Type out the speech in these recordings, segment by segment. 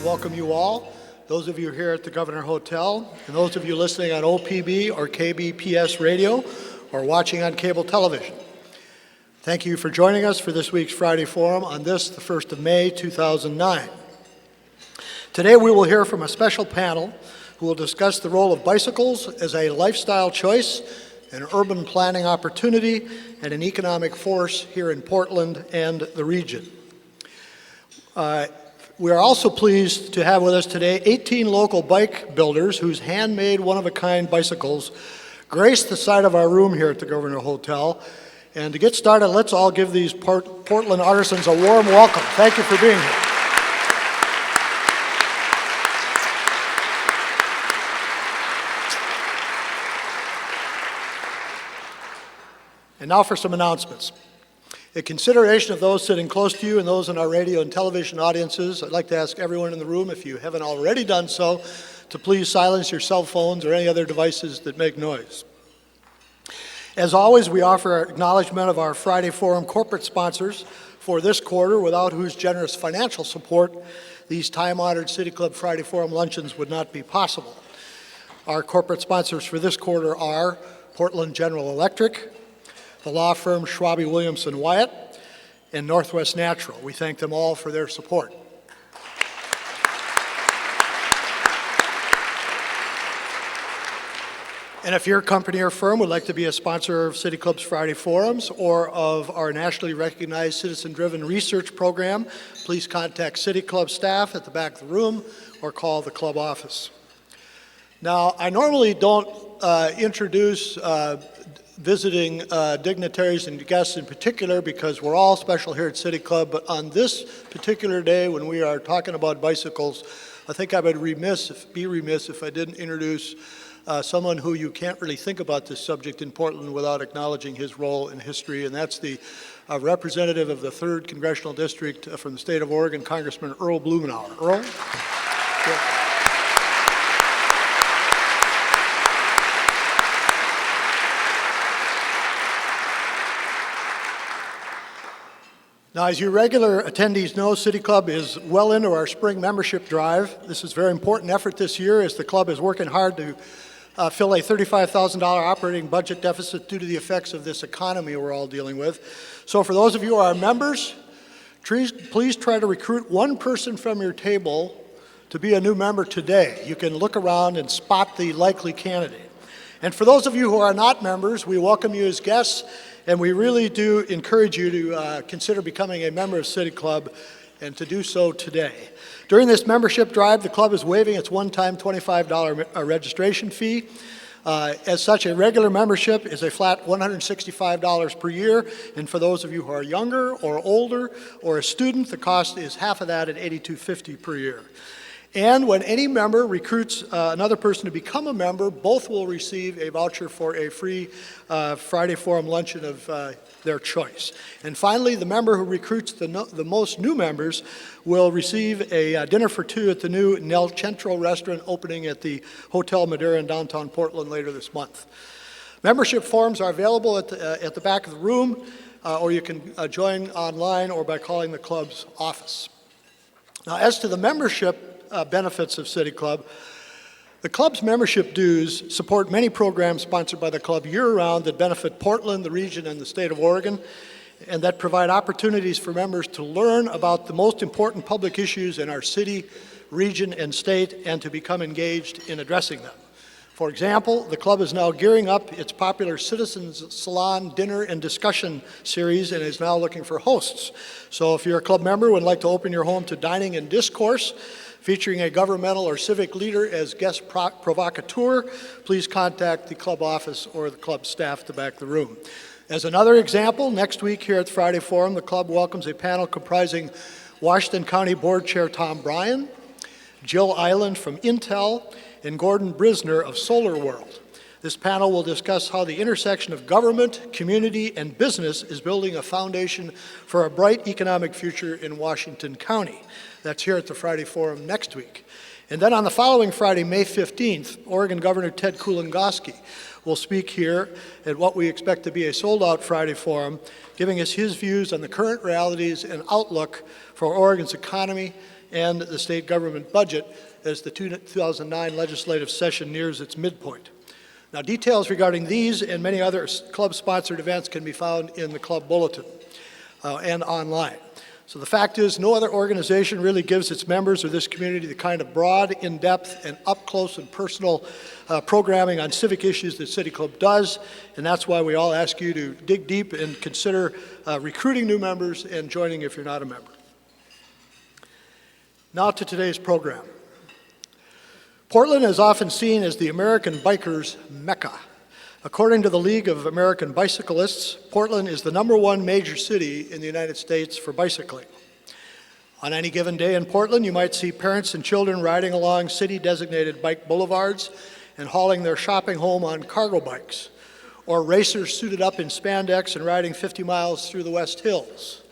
welcome you all, those of you here at the Governor Hotel, and those of you listening on OPB or KBPS radio, or watching on cable television. Thank you for joining us for this week's Friday Forum on this, the 1st of May, 2009. Today we will hear from a special panel who will discuss the role of bicycles as a lifestyle choice, an urban planning opportunity, and an economic force here in Portland and the region. We are also pleased to have with us today 18 local bike builders whose handmade, one-of-a-kind bicycles grace the side of our room here at the Governor Hotel. And to get started, let's all give these Portland artisans a warm welcome. Thank you for being here. And now for some announcements. In consideration of those sitting close to you and those in our radio and television audiences, I'd like to ask everyone in the room, if you haven't already done so, to please silence your cell phones or any other devices that make noise. As always, we offer acknowledgement of our Friday Forum corporate sponsors for this quarter, without whose generous financial support, these time-honored City Club Friday Forum luncheons would not be possible. Our corporate sponsors for this quarter are Portland General Electric, the law firm Schwabe Williamson Wyatt, and Northwest Natural. We thank them all for their support. And if your company or firm would like to be a sponsor of City Club's Friday Forums or of our nationally recognized citizen-driven research program, please contact City Club staff at the back of the room or call the club office. Now, I normally don't introduce visiting dignitaries and guests in particular, because we're all special here at City Club, but on this particular day when we are talking about bicycles, I think I would be remiss if I didn't introduce someone who you can't really think about this subject in Portland without acknowledging his role in history, and that's the representative of the 3rd Congressional District from the state of Oregon, Congressman Earl Blumenauer. Earl? Yeah. Now, as you regular attendees know, City Club is well into our spring membership drive. This is a very important effort this year, as the club is working hard to fill a $35,000 operating budget deficit due to the effects of this economy we're all dealing with. So for those of you who are members, please try to recruit one person from your table to be a new member today. You can look around and spot the likely candidate. And for those of you who are not members, we welcome you as guests, and we really do encourage you to consider becoming a member of City Club, and to do so today. During this membership drive, the club is waiving its one-time $25 registration fee. As such, a regular membership is a flat $165 per year, and for those of you who are younger or older or a student, the cost is half of that at $82.50 per year. And when any member recruits another person to become a member, both will receive a voucher for a free Friday Forum luncheon of their choice. And finally, the member who recruits the most new members will receive a dinner for two at the new Nel Centro restaurant opening at the Hotel Madeira in downtown Portland later this month. Membership forms are available at the back of the room, or you can join online or by calling the club's office. Now, as to the membership benefits of City Club, the club's membership dues support many programs sponsored by the club year-round that benefit Portland, the region, and the state of Oregon, and that provide opportunities for members to learn about the most important public issues in our city, region, and state, and to become engaged in addressing them. For example, the club is now gearing up its popular Citizens Salon Dinner and Discussion series and is now looking for hosts. So if you're a club member and would like to open your home to dining and discourse, featuring a governmental or civic leader as guest provocateur, please contact the club office or the club staff at the back of the room. As another example, next week here at the Friday Forum, the club welcomes a panel comprising Washington County Board Chair Tom Bryan, Jill Island from Intel, and Gordon Brisner of Solar World. This panel will discuss how the intersection of government, community, and business is building a foundation for a bright economic future in Washington County. That's here at the Friday Forum next week. And then on the following Friday, May 15th, Oregon Governor Ted Kulongoski will speak here at what we expect to be a sold-out Friday Forum, giving us his views on the current realities and outlook for Oregon's economy and the state government budget as the 2009 legislative session nears its midpoint. Now, details regarding these and many other club-sponsored events can be found in the club bulletin and online. So the fact is, no other organization really gives its members or this community the kind of broad, in-depth, and up-close and personal programming on civic issues that City Club does, and that's why we all ask you to dig deep and consider recruiting new members and joining if you're not a member. Now to today's program. Portland is often seen as the American biker's Mecca. According to the League of American Bicyclists, Portland is the #1 major city in the United States for bicycling. On any given day in Portland, you might see parents and children riding along city-designated bike boulevards and hauling their shopping home on cargo bikes, or racers suited up in spandex and riding 50 miles through the West Hills,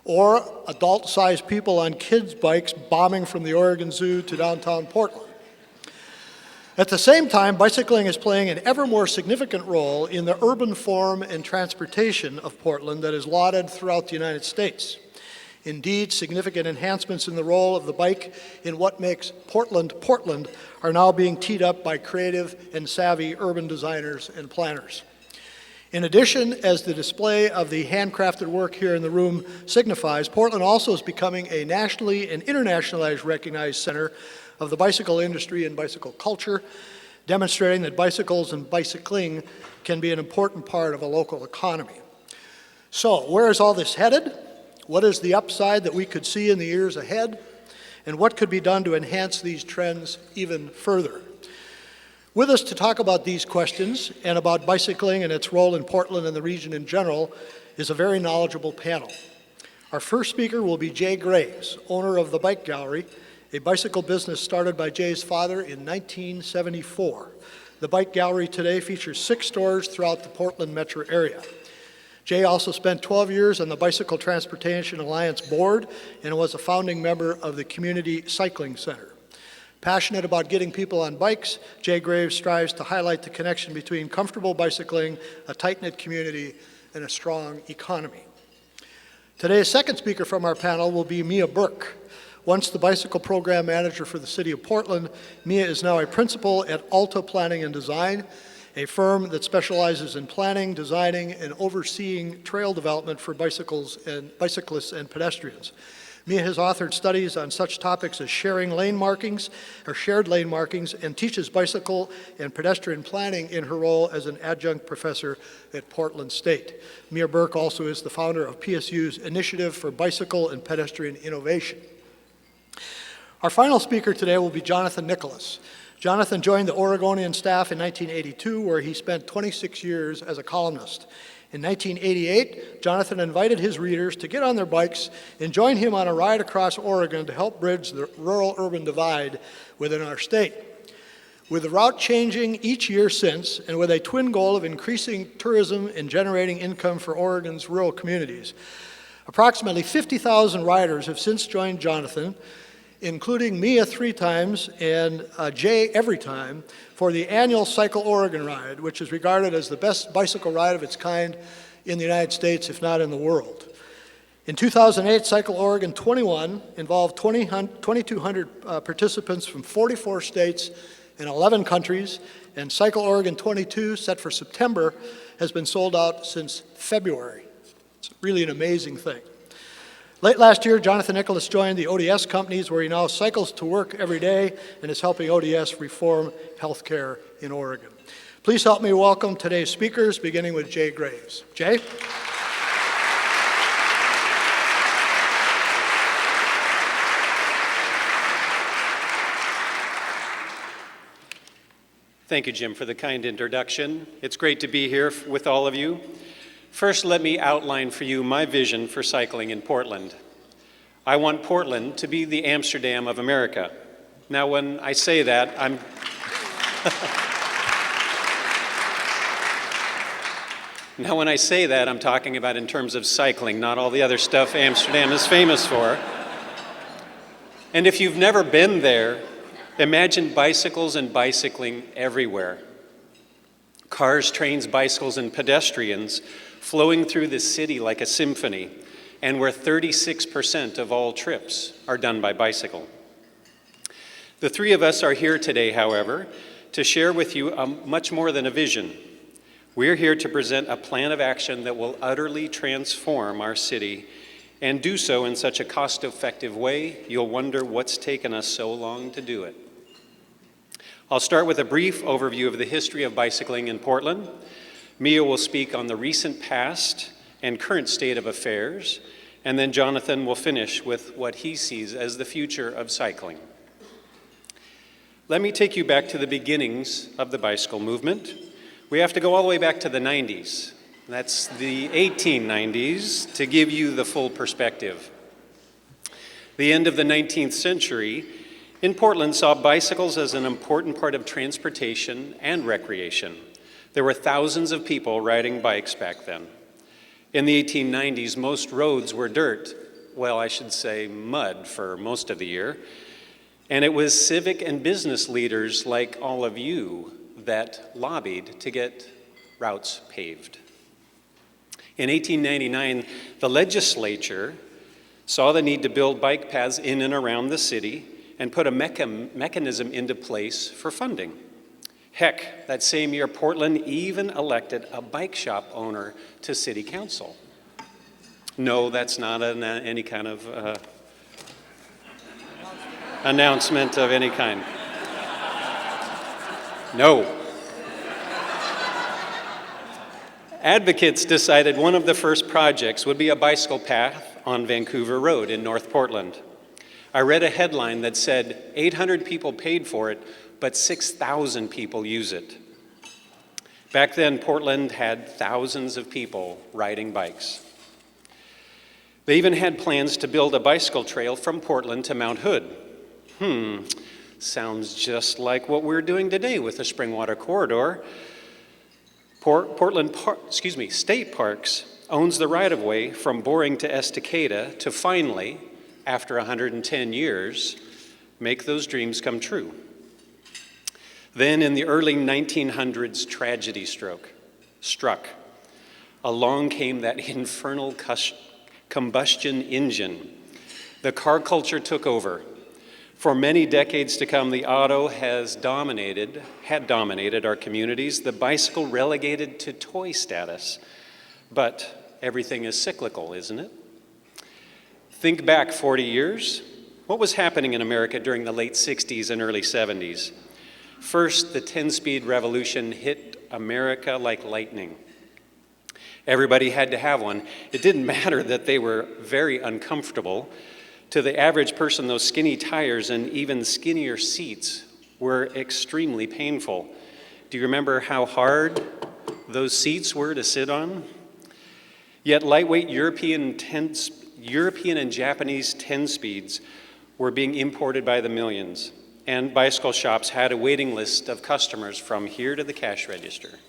or adult-sized people on kids' bikes bombing from the Oregon Zoo to downtown Portland. At the same time, bicycling is playing an ever more significant role in the urban form and transportation of Portland that is lauded throughout the United States. Indeed, significant enhancements in the role of the bike in what makes Portland Portland are now being teed up by creative and savvy urban designers and planners. In addition, as the display of the handcrafted work here in the room signifies, Portland also is becoming a nationally and internationally recognized center of the bicycle industry and bicycle culture, demonstrating that bicycles and bicycling can be an important part of a local economy. So, where is all this headed? What is the upside that we could see in the years ahead? And what could be done to enhance these trends even further? With us to talk about these questions and about bicycling and its role in Portland and the region in general is a very knowledgeable panel. Our first speaker will be Jay Graves, owner of the Bike Gallery, a bicycle business started by Jay's father in 1974. The Bike Gallery today features 6 stores throughout the Portland metro area. Jay also spent 12 years on the Bicycle Transportation Alliance board and was a founding member of the Community Cycling Center. Passionate about getting people on bikes, Jay Graves strives to highlight the connection between comfortable bicycling, a tight-knit community, and a strong economy. Today's second speaker from our panel will be Mia Burke. Once the bicycle program manager for the city of Portland, Mia is now a principal at Alta Planning and Design, a firm that specializes in planning, designing, and overseeing trail development for bicyclists and pedestrians. Mia has authored studies on such topics as shared lane markings, and teaches bicycle and pedestrian planning in her role as an adjunct professor at Portland State. Mia Burke also is the founder of PSU's Initiative for Bicycle and Pedestrian Innovation. Our final speaker today will be Jonathan Nicholas. Jonathan joined the Oregonian staff in 1982, where he spent 26 years as a columnist. In 1988, Jonathan invited his readers to get on their bikes and join him on a ride across Oregon to help bridge the rural-urban divide within our state. With the route changing each year since, and with a twin goal of increasing tourism and generating income for Oregon's rural communities, approximately 50,000 riders have since joined Jonathan, including Mia 3 times and Jay every time, for the annual Cycle Oregon ride, which is regarded as the best bicycle ride of its kind in the United States, if not in the world. In 2008, Cycle Oregon 21 involved 2,200 participants from 44 states and 11 countries, and Cycle Oregon 22, set for September, has been sold out since February. It's really an amazing thing. Late last year, Jonathan Nicholas joined the ODS companies, where he now cycles to work every day and is helping ODS reform healthcare in Oregon. Please help me welcome today's speakers, beginning with Jay Graves. Jay? Thank you, Jim, for the kind introduction. It's great to be here with all of you. First, let me outline for you my vision for cycling in Portland. I want Portland to be the Amsterdam of America. Now, when I say that, I'm talking about in terms of cycling, not all the other stuff Amsterdam is famous for. And if you've never been there, imagine bicycles and bicycling everywhere. Cars, trains, bicycles, and pedestrians flowing through the city like a symphony, and where 36% of all trips are done by bicycle. The three of us are here today, however, to share with you much more than a vision. We're here to present a plan of action that will utterly transform our city and do so in such a cost-effective way, you'll wonder what's taken us so long to do it. I'll start with a brief overview of the history of bicycling in Portland. Mia will speak on the recent past and current state of affairs, and then Jonathan will finish with what he sees as the future of cycling. Let me take you back to the beginnings of the bicycle movement. We have to go all the way back to the 90s. That's the 1890s to give you the full perspective. The end of the 19th century in Portland saw bicycles as an important part of transportation and recreation. There were thousands of people riding bikes back then. In the 1890s, most roads were dirt, well, I should say mud for most of the year, and it was civic and business leaders like all of you that lobbied to get routes paved. In 1899, the legislature saw the need to build bike paths in and around the city and put a mechanism into place for funding. Heck, that same year, Portland even elected a bike shop owner to city council. No, that's not any kind of announcement of any kind. No. Advocates decided one of the first projects would be a bicycle path on Vancouver Road in North Portland. I read a headline that said 800 people paid for it, but 6,000 people use it. Back then, Portland had thousands of people riding bikes. They even had plans to build a bicycle trail from Portland to Mount Hood. Sounds just like what we're doing today with the Springwater Corridor. State Parks owns the right-of-way from Boring to Estacada to finally, after 110 years, make those dreams come true. Then in the early 1900s, tragedy struck. Along came that infernal combustion engine. The car culture took over. For many decades to come, the auto had dominated our communities, the bicycle relegated to toy status. But everything is cyclical, isn't it? Think back 40 years. What was happening in America during the late 60s and early 70s? First, the 10-speed revolution hit America like lightning. Everybody had to have one. It didn't matter that they were very uncomfortable. To the average person, those skinny tires and even skinnier seats were extremely painful. Do you remember how hard those seats were to sit on? Yet lightweight European and Japanese 10-speeds were being imported by the millions, and bicycle shops had a waiting list of customers from here to the cash register.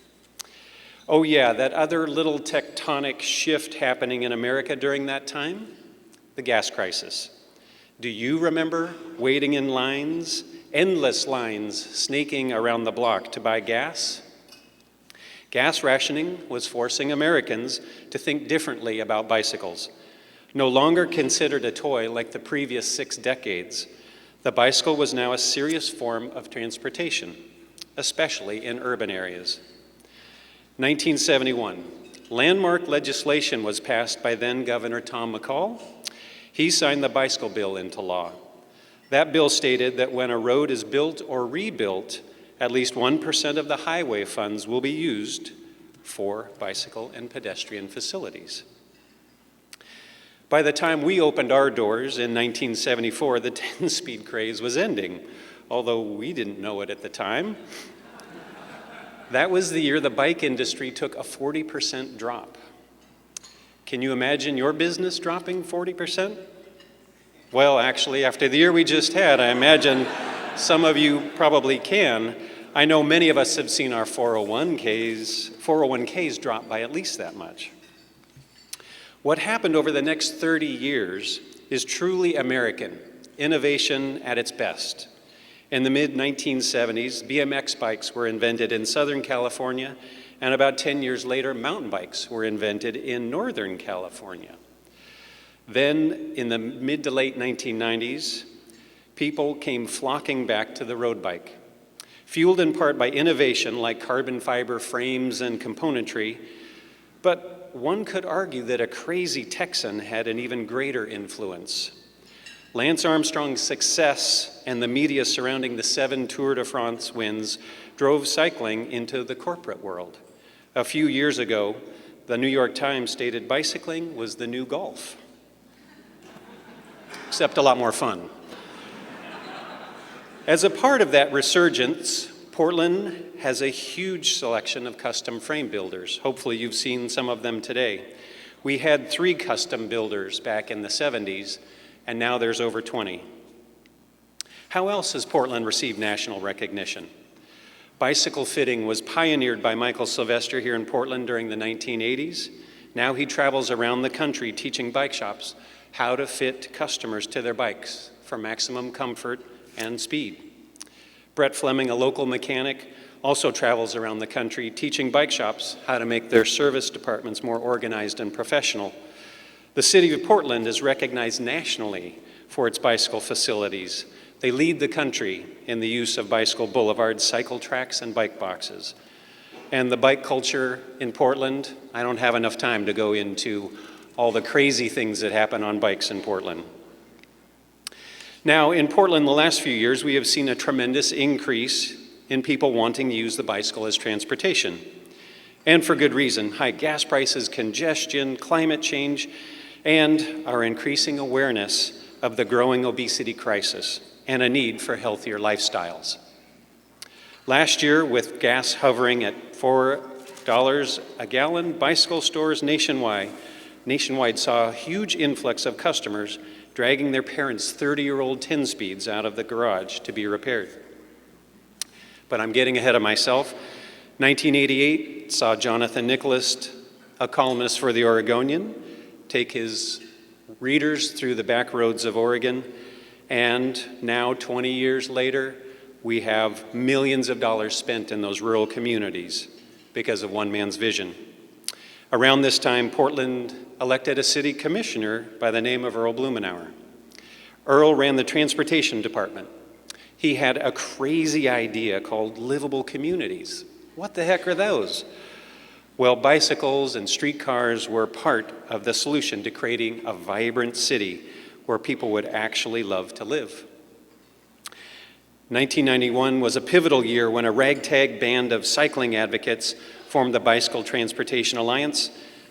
Oh yeah, that other little tectonic shift happening in America during that time? The gas crisis. Do you remember waiting in lines, endless lines, snaking around the block to buy gas? Gas rationing was forcing Americans to think differently about bicycles. No longer considered a toy like the previous 6 decades, the bicycle was now a serious form of transportation, especially in urban areas. 1971, landmark legislation was passed by then Governor Tom McCall. He signed the bicycle bill into law. That bill stated that when a road is built or rebuilt, at least 1% of the highway funds will be used for bicycle and pedestrian facilities. By the time we opened our doors in 1974, the 10-speed craze was ending, although we didn't know it at the time. That was the year the bike industry took a 40% drop. Can you imagine your business dropping 40%? Well, actually, after the year we just had, I imagine some of you probably can. I know many of us have seen our 401ks drop by at least that much. What happened over the next 30 years is truly American, innovation at its best. In the mid-1970s, BMX bikes were invented in Southern California, and about 10 years later, mountain bikes were invented in Northern California. Then, in the mid to late 1990s, people came flocking back to the road bike. Fueled in part by innovation like carbon fiber frames and componentry, but one could argue that a crazy Texan had an even greater influence. Lance Armstrong's success and the media surrounding the 7 Tour de France wins drove cycling into the corporate world. A few years ago, the New York Times stated bicycling was the new golf, except a lot more fun. As a part of that resurgence, Portland has a huge selection of custom frame builders. Hopefully you've seen some of them today. We had 3 custom builders back in the 70s, and now there's over 20. How else has Portland received national recognition? Bicycle fitting was pioneered by Michael Sylvester here in Portland during the 1980s. Now he travels around the country teaching bike shops how to fit customers to their bikes for maximum comfort and speed. Brett Fleming, a local mechanic, also travels around the country teaching bike shops how to make their service departments more organized and professional. The city of Portland is recognized nationally for its bicycle facilities. They lead the country in the use of bicycle boulevards, cycle tracks, and bike boxes. And the bike culture in Portland, I don't have enough time to go into all the crazy things that happen on bikes in Portland. Now, in Portland, the last few years, we have seen a tremendous increase in people wanting to use the bicycle as transportation. And for good reason: high gas prices, congestion, climate change, and our increasing awareness of the growing obesity crisis and a need for healthier lifestyles. Last year, with gas hovering at $4 a gallon, bicycle stores nationwide saw a huge influx of customers dragging their parents' 30-year-old 10-speeds out of the garage to be repaired. But I'm getting ahead of myself. 1988 saw Jonathan Nicholas, a columnist for the Oregonian, take his readers through the back roads of Oregon, and now, 20 years later, we have millions of dollars spent in those rural communities because of one man's vision. Around this time, Portland elected a city commissioner by the name of Earl Blumenauer. Earl ran the transportation department. He had a crazy idea called livable communities. What the heck are those? Well, bicycles and streetcars were part of the solution to creating a vibrant city where people would actually love to live. 1991 was a pivotal year when a ragtag band of cycling advocates formed the Bicycle Transportation Alliance.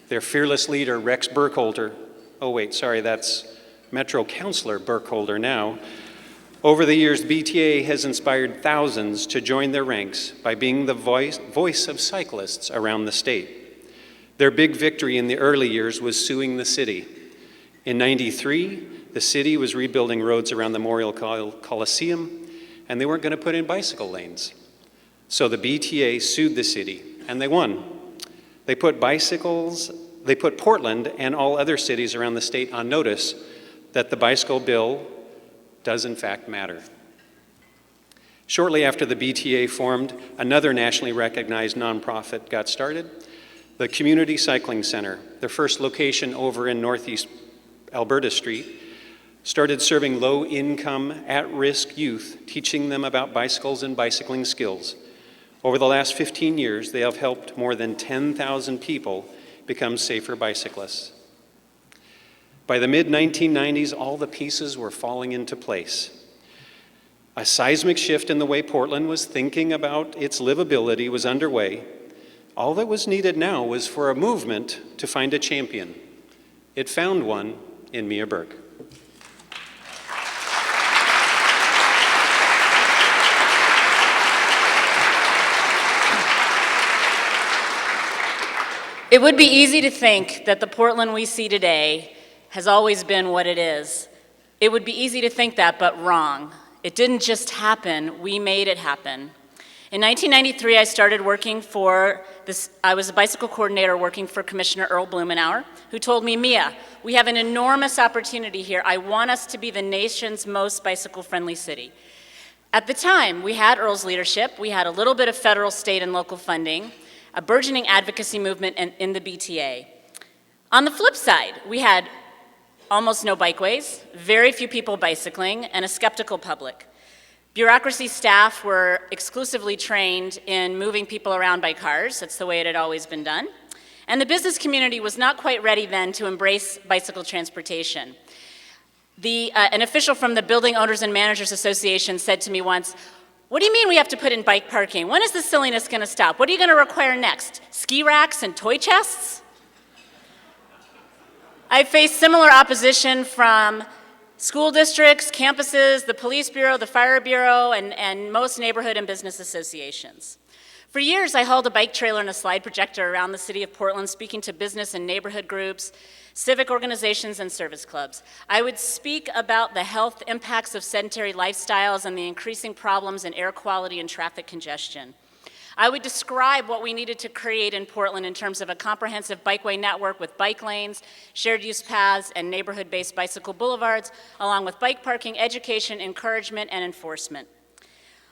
Their fearless leader, Rex Burkholder, that's Metro Councilor Burkholder now. Over the years, BTA has inspired thousands to join their ranks by being the voice of cyclists around the state. Their big victory in the early years was suing the city. In '93, the city was rebuilding roads around the Memorial Coliseum, and they weren't going to put in bicycle lanes. So the BTA sued the city, and they won. They put Portland and all other cities around the state on notice that the bicycle bill does in fact matter. Shortly after the BTA formed, another nationally recognized nonprofit got started, the Community Cycling Center. Their first location over in Northeast Alberta Street started serving low-income, at-risk youth, teaching them about bicycles and bicycling skills. Over the last 15 years, they have helped more than 10,000 people become safer bicyclists. By the mid-1990s, all the pieces were falling into place. A seismic shift in the way Portland was thinking about its livability was underway. All that was needed now was for a movement to find a champion. It found one in Mia Burke. It would be easy to think that the Portland we see today has always been what it is. It would be easy to think that, but wrong. It didn't just happen, we made it happen. In 1993, I started working I was a bicycle coordinator working for Commissioner Earl Blumenauer, who told me, Mia, we have an enormous opportunity here. I want us to be the nation's most bicycle-friendly city. At the time, we had Earl's leadership, we had a little bit of federal, state, and local funding, a burgeoning advocacy movement in the BTA. On the flip side, we had almost no bikeways, very few people bicycling, and a skeptical public. Bureaucracy staff were exclusively trained in moving people around by cars. That's the way it had always been done. And the business community was not quite ready then to embrace bicycle transportation. An official from the Building Owners and Managers Association said to me once, "What do you mean we have to put in bike parking? When is this silliness going to stop? What are you going to require next? Ski racks and toy chests?" I faced similar opposition from school districts, campuses, the police bureau, the fire bureau, and most neighborhood and business associations. For years, I hauled a bike trailer and a slide projector around the city of Portland, speaking to business and neighborhood groups, civic organizations, and service clubs. I would speak about the health impacts of sedentary lifestyles and the increasing problems in air quality and traffic congestion. I would describe what we needed to create in Portland in terms of a comprehensive bikeway network with bike lanes, shared use paths, and neighborhood-based bicycle boulevards, along with bike parking, education, encouragement, and enforcement.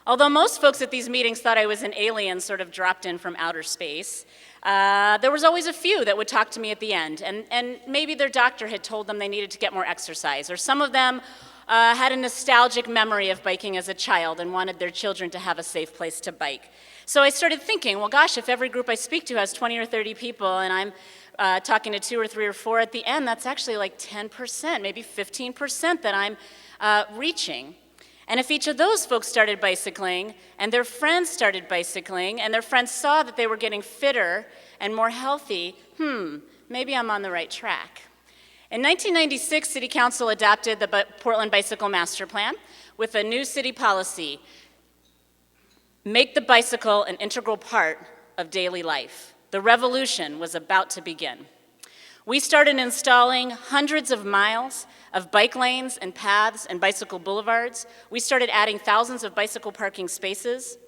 Although most folks at these meetings thought I was an alien sort of dropped in from outer space, there was always a few that would talk to me at the end, and maybe their doctor had told them they needed to get more exercise, or some of them had a nostalgic memory of biking as a child and wanted their children to have a safe place to bike. So I started thinking, well, gosh, if every group I speak to has 20 or 30 people and I'm talking to 2 or 3 or 4 at the end, that's actually like 10%, maybe 15% that I'm reaching. And if each of those folks started bicycling, and their friends started bicycling, and their friends saw that they were getting fitter and more healthy, maybe I'm on the right track. In 1996, City Council adopted the Portland Bicycle Master Plan with a new city policy: make the bicycle an integral part of daily life. The revolution was about to begin. We started installing hundreds of miles of bike lanes and paths and bicycle boulevards. We started adding thousands of bicycle parking spaces.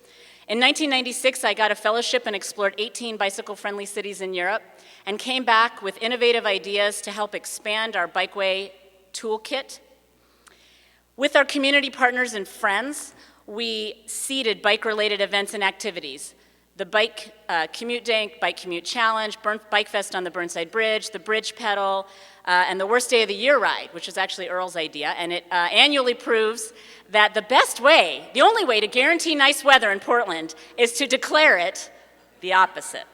In 1996, I got a fellowship and explored 18 bicycle-friendly cities in Europe and came back with innovative ideas to help expand our bikeway toolkit. With our community partners and friends, we seeded bike-related events and activities: the Bike Commute Day, Bike Commute Challenge, Bike Fest on the Burnside Bridge, the Bridge Pedal, and the Worst Day of the Year Ride, which is actually Earl's idea, and it annually proves that the best way, the only way to guarantee nice weather in Portland is to declare it the opposite.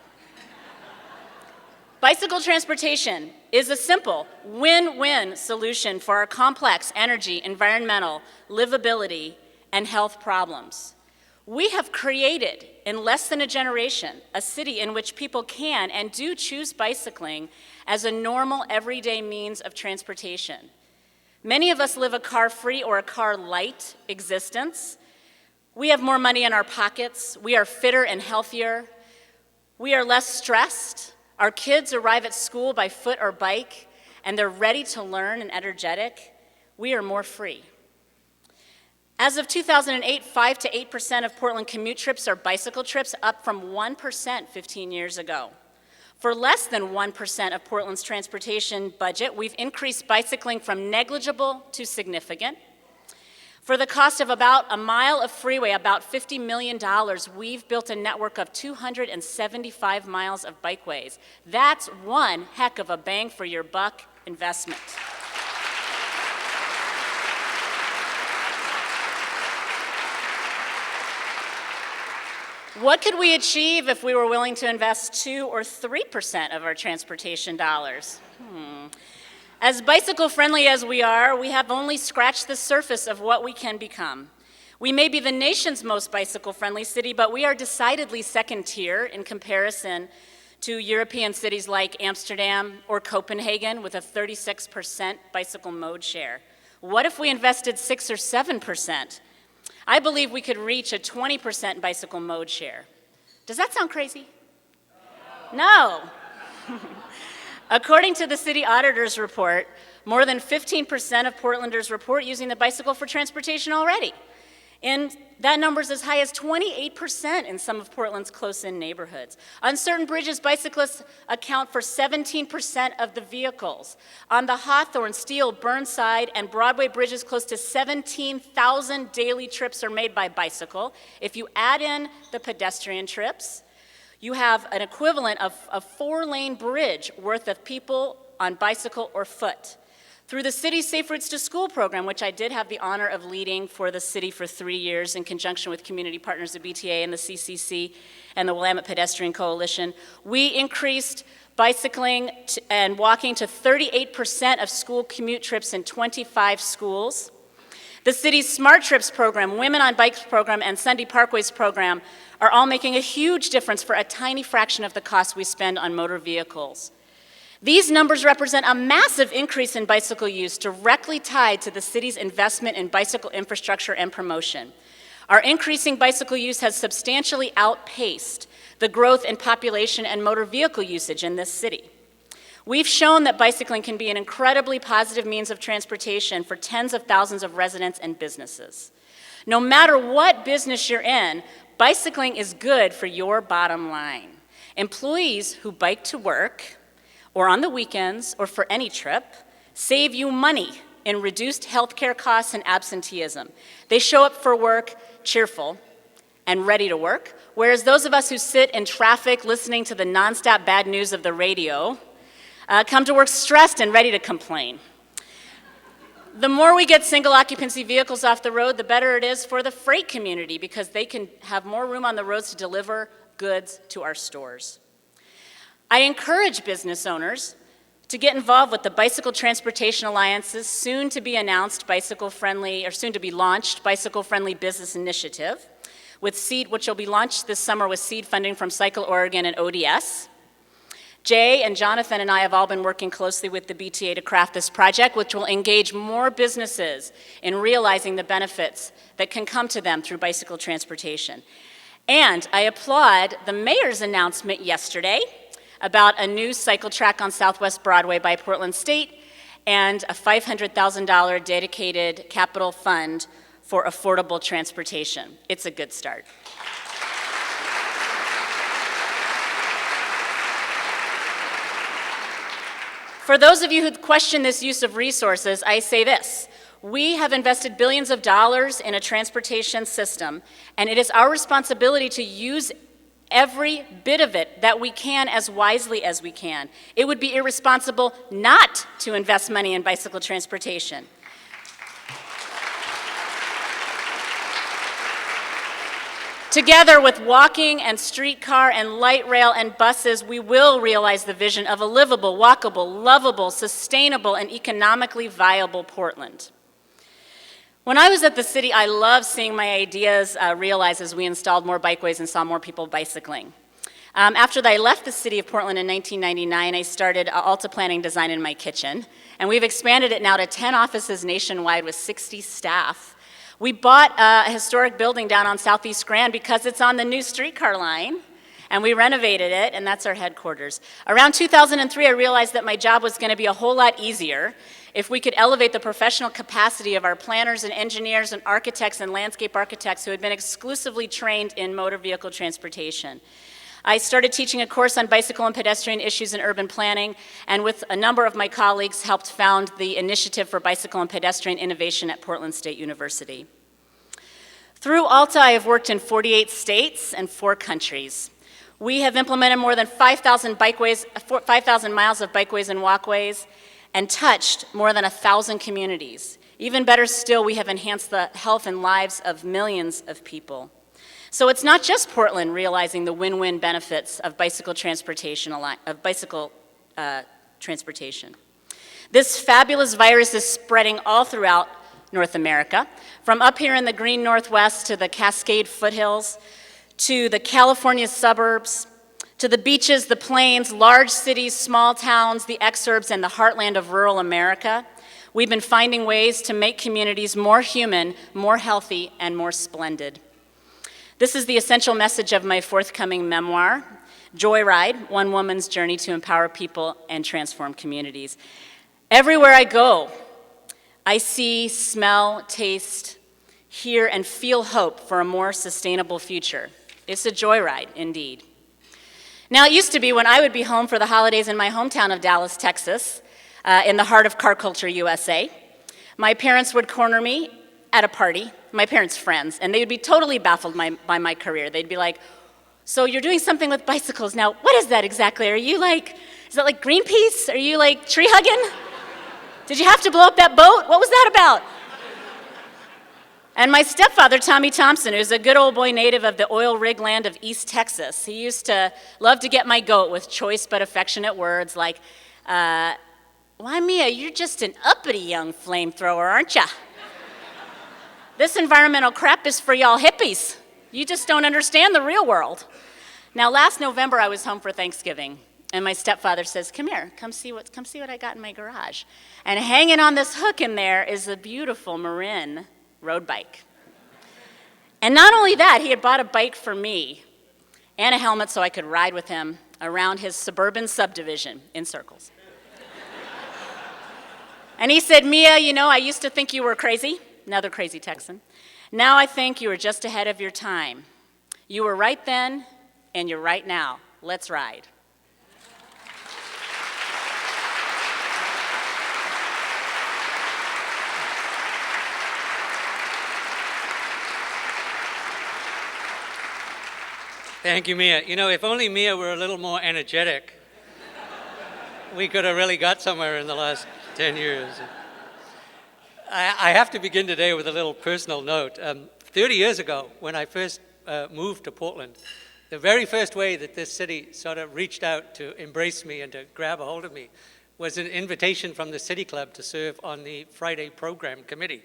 Bicycle transportation is a simple win-win solution for our complex energy, environmental, livability, and health problems. We have created, in less than a generation, a city in which people can and do choose bicycling as a normal, everyday means of transportation. Many of us live a car-free or a car-light existence. We have more money in our pockets. We are fitter and healthier. We are less stressed. Our kids arrive at school by foot or bike, and they're ready to learn and energetic. We are more free. As of 2008, 5 to 8% of Portland commute trips are bicycle trips, up from 1% 15 years ago. For less than 1% of Portland's transportation budget, we've increased bicycling from negligible to significant. For the cost of about a mile of freeway, about $50 million, we've built a network of 275 miles of bikeways. That's one heck of a bang for your buck investment. What could we achieve if we were willing to invest 2 or 3% of our transportation dollars? As bicycle-friendly as we are, we have only scratched the surface of what we can become. We may be the nation's most bicycle-friendly city, but we are decidedly second tier in comparison to European cities like Amsterdam or Copenhagen with a 36% bicycle mode share. What if we invested 6 or 7%? I believe we could reach a 20% bicycle mode share. Does that sound crazy? No. According to the city auditor's report, more than 15% of Portlanders report using the bicycle for transportation already. And that number is as high as 28% in some of Portland's close-in neighborhoods. On certain bridges, bicyclists account for 17% of the vehicles. On the Hawthorne, Steele, Burnside, and Broadway bridges, close to 17,000 daily trips are made by bicycle. If you add in the pedestrian trips, you have an equivalent of a 4-lane bridge worth of people on bicycle or foot. Through the city's Safe Routes to School program, which I did have the honor of leading for the city for 3 years in conjunction with community partners, the BTA and the CCC and the Willamette Pedestrian Coalition, we increased bicycling and walking to 38% of school commute trips in 25 schools. The city's Smart Trips program, Women on Bikes program, and Sunday Parkways program are all making a huge difference for a tiny fraction of the cost we spend on motor vehicles. These numbers represent a massive increase in bicycle use directly tied to the city's investment in bicycle infrastructure and promotion. Our increasing bicycle use has substantially outpaced the growth in population and motor vehicle usage in this city. We've shown that bicycling can be an incredibly positive means of transportation for tens of thousands of residents and businesses. No matter what business you're in, bicycling is good for your bottom line. Employees who bike to work, or on the weekends, or for any trip, save you money in reduced healthcare costs and absenteeism. They show up for work cheerful and ready to work, whereas those of us who sit in traffic listening to the nonstop bad news of the radio come to work stressed and ready to complain. The more we get single occupancy vehicles off the road, the better it is for the freight community because they can have more room on the roads to deliver goods to our stores. I encourage business owners to get involved with the Bicycle Transportation Alliance's soon to be announced bicycle-friendly, or soon to be launched bicycle-friendly business initiative, with seed, which will be launched this summer with seed funding from Cycle Oregon and ODS. Jay and Jonathan and I have all been working closely with the BTA to craft this project, which will engage more businesses in realizing the benefits that can come to them through bicycle transportation. And I applaud the mayor's announcement yesterday about a new cycle track on Southwest Broadway by Portland State and a $500,000 dedicated capital fund for affordable transportation. It's a good start. For those of you who question this use of resources, I say this. We have invested billions of dollars in a transportation system, and it is our responsibility to use every bit of it that we can as wisely as we can. It would be irresponsible not to invest money in bicycle transportation. Together with walking and streetcar and light rail and buses, we will realize the vision of a livable, walkable, lovable, sustainable, and economically viable Portland. When I was at the city, I loved seeing my ideas realized as we installed more bikeways and saw more people bicycling. After I left the city of Portland in 1999, I started Alta Planning Design in my kitchen, and we've expanded it now to 10 offices nationwide with 60 staff. We bought a historic building down on Southeast Grand because it's on the new streetcar line, and we renovated it, and that's our headquarters. Around 2003, I realized that my job was going to be a whole lot easier if we could elevate the professional capacity of our planners and engineers and architects and landscape architects who had been exclusively trained in motor vehicle transportation. I started teaching a course on bicycle and pedestrian issues in urban planning, and with a number of my colleagues helped found the Initiative for Bicycle and Pedestrian Innovation at Portland State University. Through Alta, I have worked in 48 states and 4 countries. We have implemented more than 5,000 miles of bikeways and walkways, and touched more than 1,000 communities. Even better still, we have enhanced the health and lives of millions of people. So it's not just Portland realizing the win-win benefits of bicycle transportation. This fabulous virus is spreading all throughout North America, from up here in the green Northwest to the Cascade foothills, to the California suburbs, to the beaches, the plains, large cities, small towns, the exurbs, and the heartland of rural America. We've been finding ways to make communities more human, more healthy, and more splendid. This is the essential message of my forthcoming memoir, Joyride, One Woman's Journey to Empower People and Transform Communities. Everywhere I go, I see, smell, taste, hear, and feel hope for a more sustainable future. It's a joyride, indeed. Now, it used to be when I would be home for the holidays in my hometown of Dallas, Texas, in the heart of car culture, USA, my parents would corner me at a party, my parents' friends, and they would be totally baffled by my career. They'd be like, so you're doing something with bicycles. Now, what is that exactly? Is that like Greenpeace? Are you like tree hugging? Did you have to blow up that boat? What was that about? And my stepfather, Tommy Thompson, who's a good old boy native of the oil rig land of East Texas, he used to love to get my goat with choice but affectionate words like, why, Mia, you're just an uppity young flamethrower, aren't ya? This environmental crap is for y'all hippies. You just don't understand the real world. Now, last November, I was home for Thanksgiving, and my stepfather says, come here, come see what I got in my garage. And hanging on this hook in there is a beautiful Marin road bike. And not only that, he had bought a bike for me and a helmet so I could ride with him around his suburban subdivision in circles. And he said, Mia, you know, I used to think you were crazy, another crazy Texan. Now I think you were just ahead of your time. You were right then, and you're right now. Let's ride. Thank you, Mia. You know, if only Mia were a little more energetic, we could have really got somewhere in the last 10 years. I have to begin today with a little personal note. 30 years ago, when I first moved to Portland, the very first way that this city sort of reached out to embrace me and to grab a hold of me was an invitation from the City Club to serve on the Friday program committee.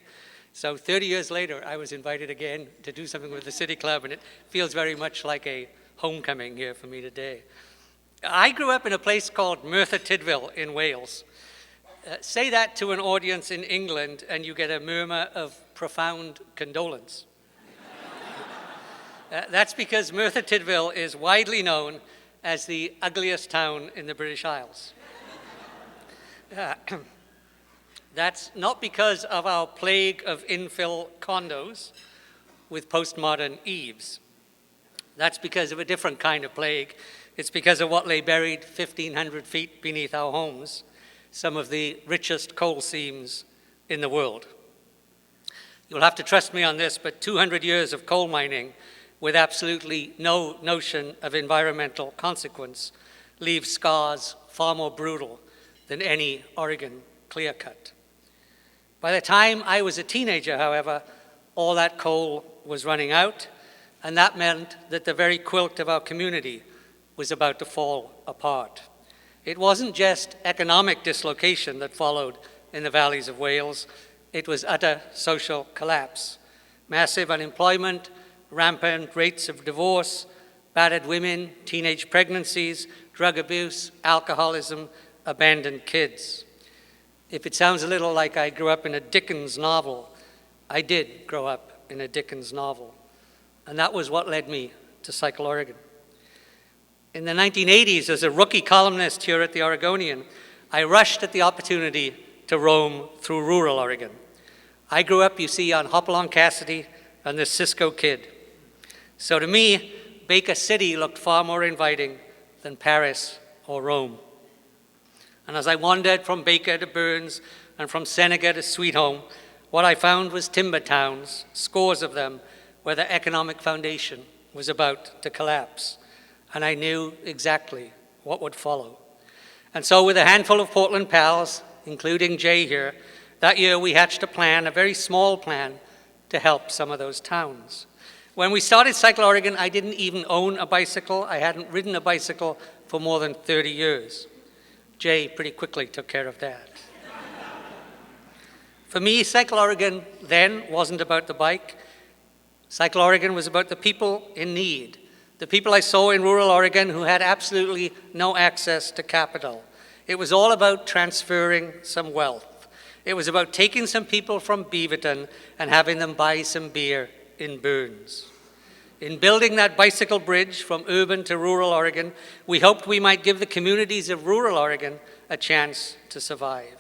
So 30 years later, I was invited again to do something with the City Club, and it feels very much like a homecoming here for me today. I grew up in a place called Merthyr Tydfil in Wales. Say that to an audience in England, and you get a murmur of profound condolence. That's because Merthyr Tydfil is widely known as the ugliest town in the British Isles. That's not because of our plague of infill condos with postmodern eaves. That's because of a different kind of plague. It's because of what lay buried 1,500 feet beneath our homes, some of the richest coal seams in the world. You'll have to trust me on this, but 200 years of coal mining with absolutely no notion of environmental consequence leaves scars far more brutal than any Oregon clear cut. By the time I was a teenager, however, all that coal was running out, and that meant that the very quilt of our community was about to fall apart. It wasn't just economic dislocation that followed in the valleys of Wales, it was utter social collapse. Massive unemployment, rampant rates of divorce, battered women, teenage pregnancies, drug abuse, alcoholism, abandoned kids. If it sounds a little like I grew up in a Dickens novel, I did grow up in a Dickens novel. And that was what led me to Cycle Oregon. In the 1980s, as a rookie columnist here at the Oregonian, I rushed at the opportunity to roam through rural Oregon. I grew up, you see, on Hopalong Cassidy and the Cisco Kid. So to me, Baker City looked far more inviting than Paris or Rome. And as I wandered from Baker to Burns and from Seneca to Sweet Home, what I found was timber towns, scores of them, where the economic foundation was about to collapse. And I knew exactly what would follow. And so with a handful of Portland pals, including Jay here, that year we hatched a plan, a very small plan, to help some of those towns. When we started Cycle Oregon, I didn't even own a bicycle. I hadn't ridden a bicycle for more than 30 years. Jay pretty quickly took care of that. For me, Cycle Oregon then wasn't about the bike. Cycle Oregon was about the people in need, the people I saw in rural Oregon who had absolutely no access to capital. It was all about transferring some wealth. It was about taking some people from Beaverton and having them buy some beer in Burns. In building that bicycle bridge from urban to rural Oregon, we hoped we might give the communities of rural Oregon a chance to survive.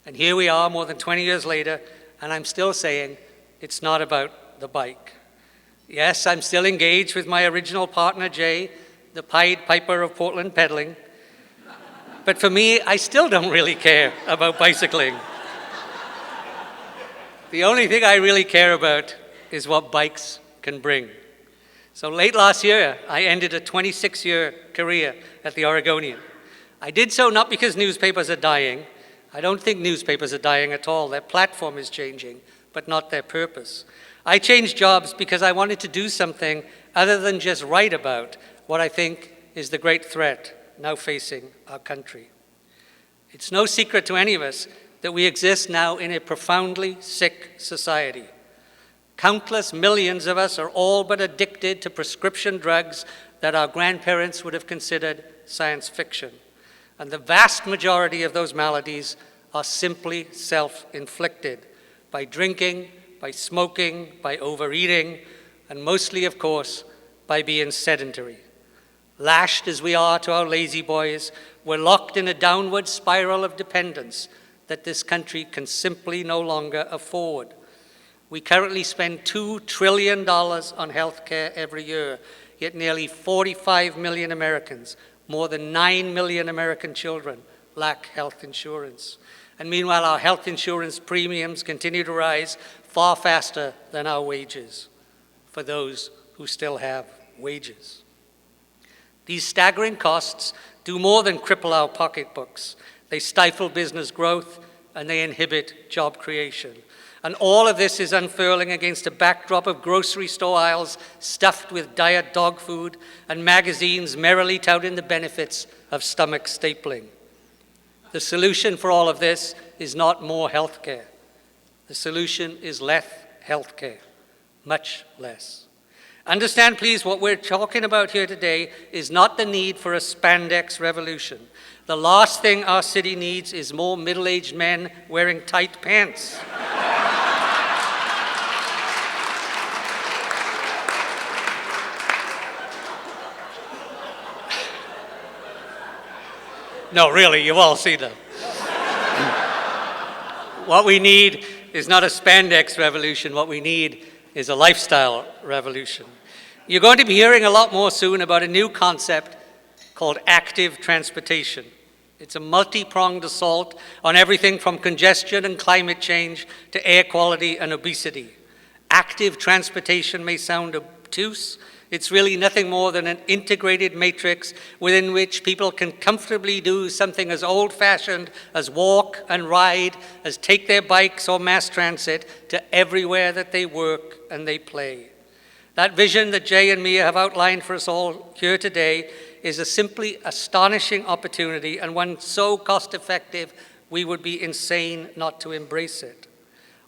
And here we are more than 20 years later, and I'm still saying it's not about the bike. Yes, I'm still engaged with my original partner, Jay, the Pied Piper of Portland pedaling. But for me, I still don't really care about bicycling. The only thing I really care about is what bikes can bring. So late last year, I ended a 26-year career at the Oregonian. I did so not because newspapers are dying. I don't think newspapers are dying at all. Their platform is changing, but not their purpose. I changed jobs because I wanted to do something other than just write about what I think is the great threat now facing our country. It's no secret to any of us that we exist now in a profoundly sick society. Countless millions of us are all but addicted to prescription drugs that our grandparents would have considered science fiction. And the vast majority of those maladies are simply self-inflicted by drinking, by smoking, by overeating, and mostly, of course, by being sedentary. Lashed as we are to our lazy boys, we're locked in a downward spiral of dependence that this country can simply no longer afford. We currently spend $2 trillion on health care every year, yet nearly 45 million Americans, more than 9 million American children, lack health insurance. And meanwhile, our health insurance premiums continue to rise far faster than our wages, for those who still have wages. These staggering costs do more than cripple our pocketbooks. They stifle business growth and they inhibit job creation. And all of this is unfurling against a backdrop of grocery store aisles stuffed with diet dog food and magazines merrily touting the benefits of stomach stapling. The solution for all of this is not more health care. The solution is less health care, much less. Understand, please, what we're talking about here today is not the need for a spandex revolution. The last thing our city needs is more middle-aged men wearing tight pants. No, really, you've all seen them. What we need is not a spandex revolution. What we need is a lifestyle revolution. You're going to be hearing a lot more soon about a new concept called active transportation. It's a multi-pronged assault on everything from congestion and climate change to air quality and obesity. Active transportation may sound obtuse. It's really nothing more than an integrated matrix within which people can comfortably do something as old-fashioned as walk and ride, as take their bikes or mass transit to everywhere that they work and they play. That vision that Jay and Mia have outlined for us all here today is a simply astonishing opportunity, and one so cost-effective we would be insane not to embrace it.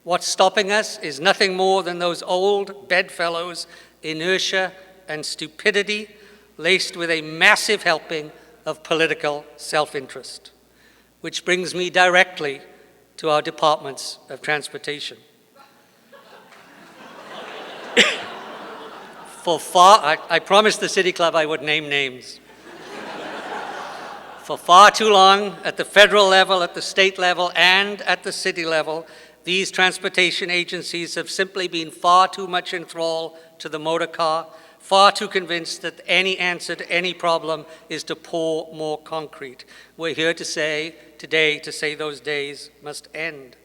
What's stopping us is nothing more than those old bedfellows, inertia and stupidity, laced with a massive helping of political self-interest. Which brings me directly to our departments of transportation. I promised the City Club I would name names. For far too long, at the federal level, at the state level, and at the city level, these transportation agencies have simply been far too much in thrall to the motor car, far too convinced that any answer to any problem is to pour more concrete. We're here today to say those days must end.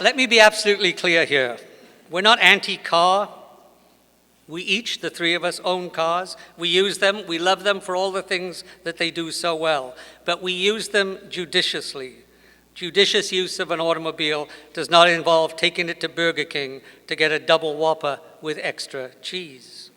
Let me be absolutely clear here. We're not anti-car. We each, the three of us, own cars. We use them. We love them for all the things that they do so well. But we use them judiciously. Judicious use of an automobile does not involve taking it to Burger King to get a double Whopper with extra cheese.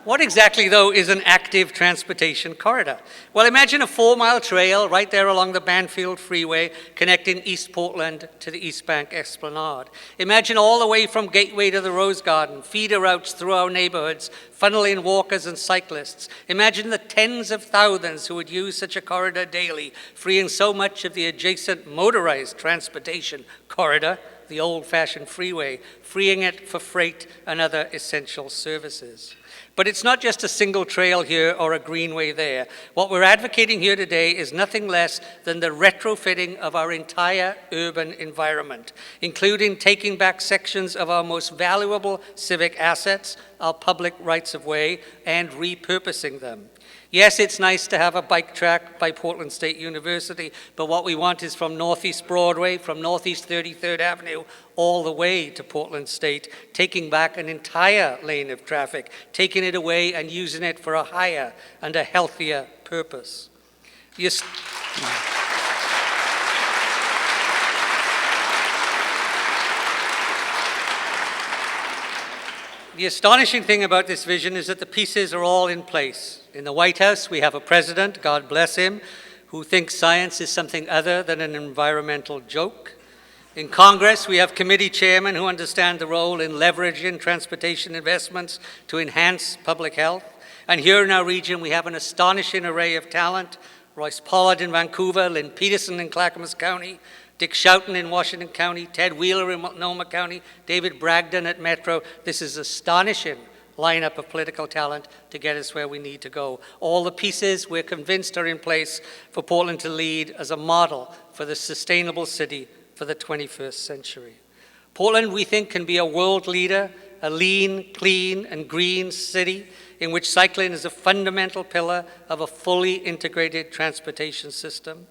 What exactly, though, is an active transportation corridor? Well, imagine a 4-mile trail right there along the Banfield Freeway connecting East Portland to the East Bank Esplanade. Imagine all the way from Gateway to the Rose Garden, feeder routes through our neighborhoods, funneling walkers and cyclists. Imagine the tens of thousands who would use such a corridor daily, freeing so much of the adjacent motorized transportation corridor, the old-fashioned freeway, freeing it for freight and other essential services. But it's not just a single trail here or a greenway there. What we're advocating here today is nothing less than the retrofitting of our entire urban environment, including taking back sections of our most valuable civic assets, our public rights of way, and repurposing them. Yes, it's nice to have a bike track by Portland State University, but what we want is from Northeast Broadway, from Northeast 33rd Avenue, all the way to Portland State, taking back an entire lane of traffic, taking it away and using it for a higher and a healthier purpose. The astonishing thing about this vision is that the pieces are all in place. In the White House, we have a president, God bless him, who thinks science is something other than an environmental joke. In Congress, we have committee chairmen who understand the role in leveraging transportation investments to enhance public health. And here in our region, we have an astonishing array of talent: Royce Pollard in Vancouver, Lynn Peterson in Clackamas County, Dick Schouten in Washington County, Ted Wheeler in Multnomah County, David Bragdon at Metro. This is astonishing lineup of political talent to get us where we need to go. All the pieces, we're convinced, are in place for Portland to lead as a model for the sustainable city for the 21st century. Portland, we think, can be a world leader, a lean, clean, and green city in which cycling is a fundamental pillar of a fully integrated transportation system.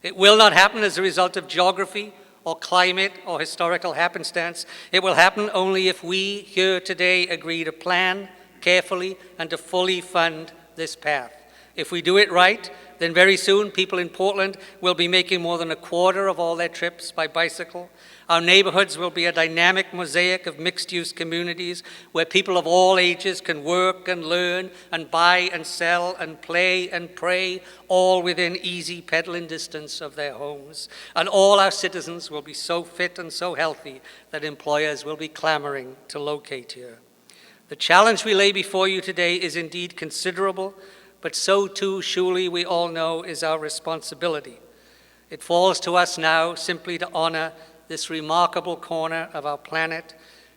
It will not happen as a result of geography or climate or historical happenstance. It will happen only if we here today agree to plan carefully and to fully fund this path. If we do it right, then very soon people in Portland will be making more than a quarter of all their trips by bicycle. Our neighborhoods will be a dynamic mosaic of mixed-use communities where people of all ages can work and learn and buy and sell and play and pray, all within easy pedaling distance of their homes. And all our citizens will be so fit and so healthy that employers will be clamoring to locate here. The challenge we lay before you today is indeed considerable, but so too, surely we all know, is our responsibility. It falls to us now simply to honor this remarkable corner of our planet,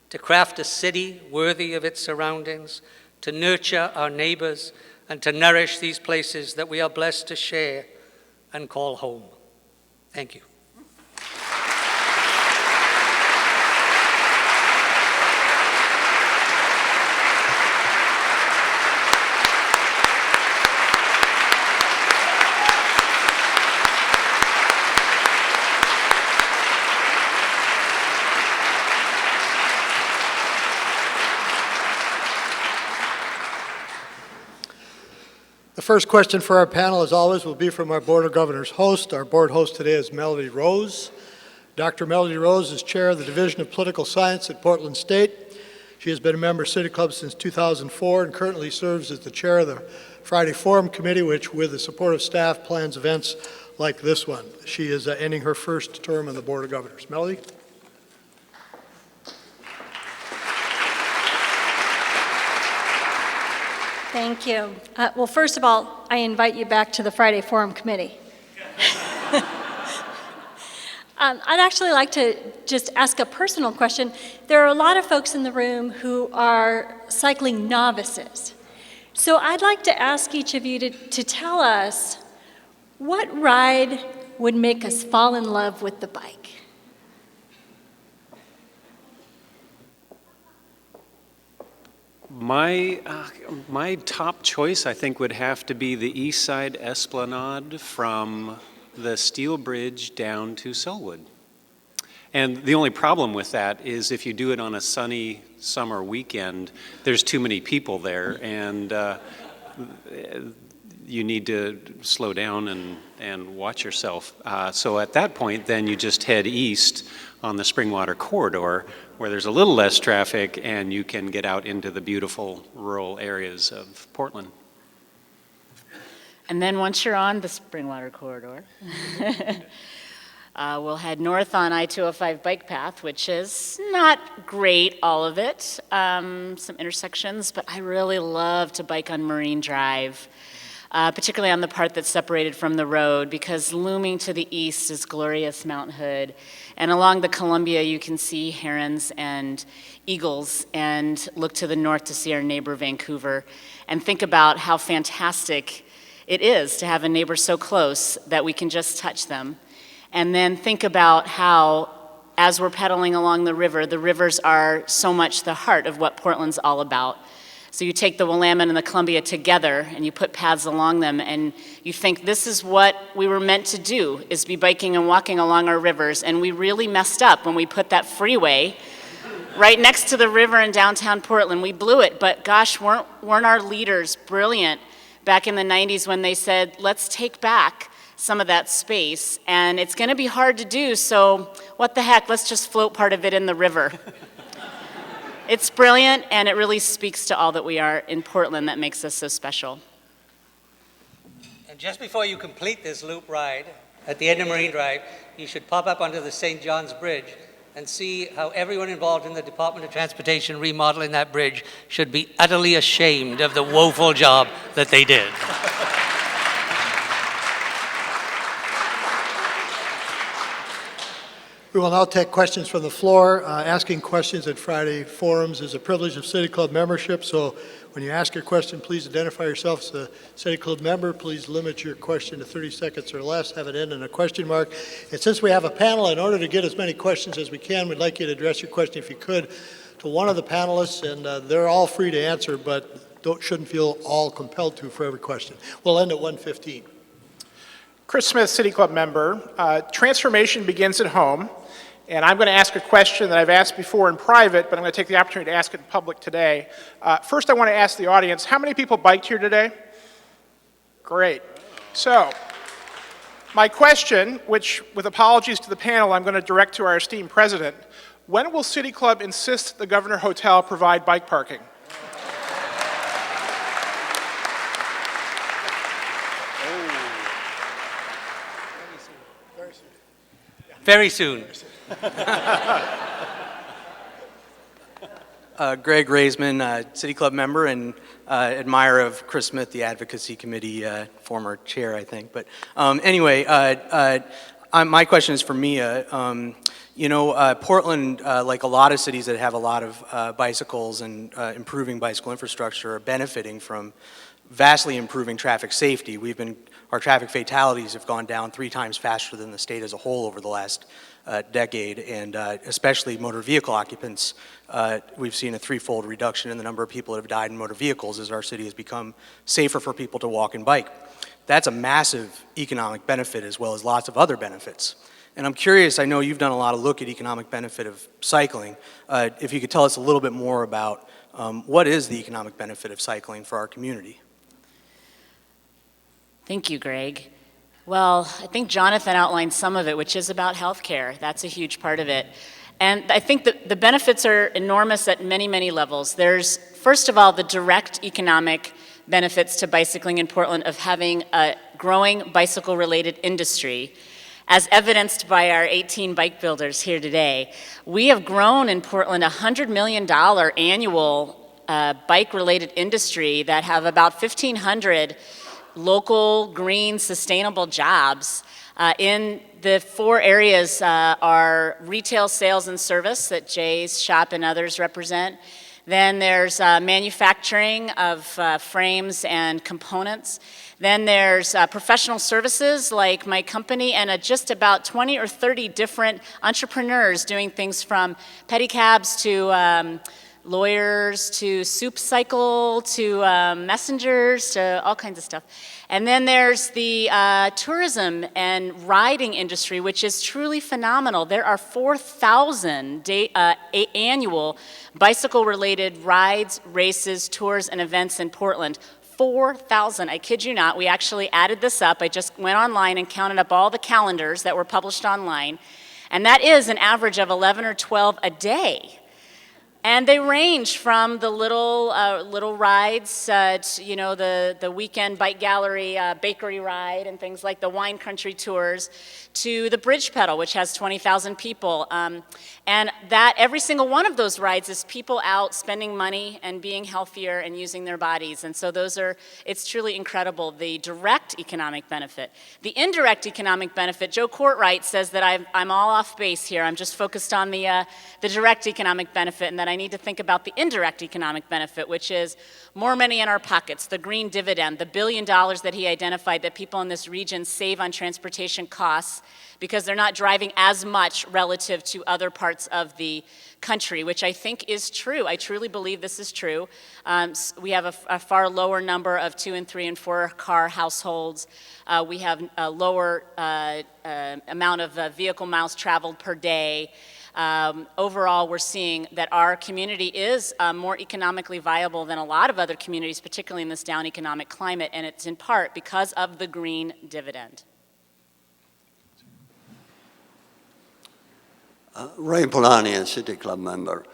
to craft a city worthy of its surroundings, to nurture our neighbors, and to nourish these places that we are blessed to share and call home. Thank you. The first question for our panel, as always, will be from our Board of Governors host. Our board host today is Melody Rose. Dr. Melody Rose is chair of the Division of Political Science at Portland State. She has been a member of City Club since 2004 and currently serves as the chair of the Friday Forum Committee, which, with the support of staff, plans events like this one. She is ending her first term on the Board of Governors. Melody? Thank you. Well, first of all, I invite you back to the Friday Forum Committee. I'd actually like to just ask a personal question. There are a lot of folks in the room who are cycling novices. So I'd like to ask each of you to tell us what ride would make us fall in love with the bike. My top choice, I think, would have to be the East Side Esplanade from the Steel Bridge down to Selwood. And the only problem with that is if you do it on a sunny summer weekend, there's too many people there, and you need to slow down and watch yourself. So at that point, then you just head east on the Springwater Corridor, where there's a little less traffic and you can get out into the beautiful rural areas of Portland. And then once you're on the Springwater Corridor, we'll head north on I-205 bike path, which is not great, all of it, some intersections, but I really love to bike on Marine Drive, particularly on the part that's separated from the road, because looming to the east is glorious Mount Hood. And along the Columbia, you can see herons and eagles, and look to the north to see our neighbor Vancouver, and think about how fantastic it is to have a neighbor so close that we can just touch them. And then think about how, as we're pedaling along the rivers are so much the heart of what Portland's all about. So you take the Willamette and the Columbia together and you put paths along them and you think this is what we were meant to do, is be biking and walking along our rivers. And we really messed up when we put that freeway right next to the river in downtown Portland. We blew it, but gosh, weren't our leaders brilliant back in the 90s when they said, let's take back some of that space, and it's gonna be hard to do, so what the heck, let's just float part of it in the river. It's brilliant, and it really speaks to all that we are in Portland that makes us so special. And just before you complete this loop ride, at the end of Marine Drive, you should pop up onto the St. John's Bridge and see how everyone involved in the Department of Transportation remodeling that bridge should be utterly ashamed of the woeful job that they did. We will now take questions from the floor. Asking questions at Friday forums is a privilege of City Club membership, so when you ask your question, please identify yourself as a City Club member. Please limit your question to 30 seconds or less, have it end in a question mark. And since we have a panel, in order to get as many questions as we can, we'd like you to address your question, if you could, to one of the panelists, and they're all free to answer, but shouldn't feel all compelled to for every question. We'll end at 1:15. Chris Smith, City Club member. Transformation begins at home, and I'm going to ask a question that I've asked before in private, but I'm going to take the opportunity to ask it in public today. First, I want to ask the audience, how many people biked here today? Great. So, my question, which with apologies to the panel, I'm going to direct to our esteemed president, when will City Club insist the Governor Hotel provide bike parking? Very soon. Greg Raisman, City Club member and admirer of Chris Smith, the Advocacy Committee former chair, I think. But anyway, my question is for Mia. Portland, like a lot of cities that have a lot of bicycles and improving bicycle infrastructure, are benefiting from vastly improving traffic safety. Our traffic fatalities have gone down 3 times faster than the state as a whole over the last decade, and especially motor vehicle occupants. We've seen a 3-fold reduction in the number of people that have died in motor vehicles as our city has become safer for people to walk and bike. That's a massive economic benefit as well as lots of other benefits. And I'm curious, I know you've done a lot of look at economic benefit of cycling. If you could tell us a little bit more about what is the economic benefit of cycling for our community? Thank you, Greg. Well, I think Jonathan outlined some of it, which is about healthcare. That's a huge part of it. And I think that the benefits are enormous at many, many levels. There's, first of all, the direct economic benefits to bicycling in Portland of having a growing bicycle-related industry, as evidenced by our 18 bike builders here today. We have grown in Portland $100 million annual bike-related industry that have about 1,500 local, green, sustainable jobs. In the 4 areas are retail, sales, and service that Jay's shop and others represent. Then there's manufacturing of frames and components. Then there's professional services like my company and just about 20 or 30 different entrepreneurs doing things from pedicabs to lawyers to soup cycle to messengers to all kinds of stuff. And then there's the tourism and riding industry, which is truly phenomenal. There are 4,000 annual bicycle-related rides, races, tours, and events in Portland. 4,000, I kid you not. We actually added this up. I just went online and counted up all the calendars that were published online. And that is an average of 11 or 12 a day. And they range from the little rides, the weekend bike gallery bakery ride and things like the wine country tours, to the bridge pedal, which has 20,000 people. And that every single one of those rides is people out spending money and being healthier and using their bodies. And so it's truly incredible, the direct economic benefit. The indirect economic benefit, Joe Courtwright says that I'm all off base here. I'm just focused on the direct economic benefit and that that I need to think about the indirect economic benefit, which is more money in our pockets, the green dividend, the $1 billion that he identified that people in this region save on transportation costs because they're not driving as much relative to other parts of the country, which I think is true. I truly believe this is true. We have a far lower number of 2 and 3 and 4 car households. We have a lower amount of vehicle miles traveled per day. Overall, we're seeing that our community is more economically viable than a lot of other communities, particularly in this down economic climate, and it's in part because of the green dividend. Ray Polani, a City Club member,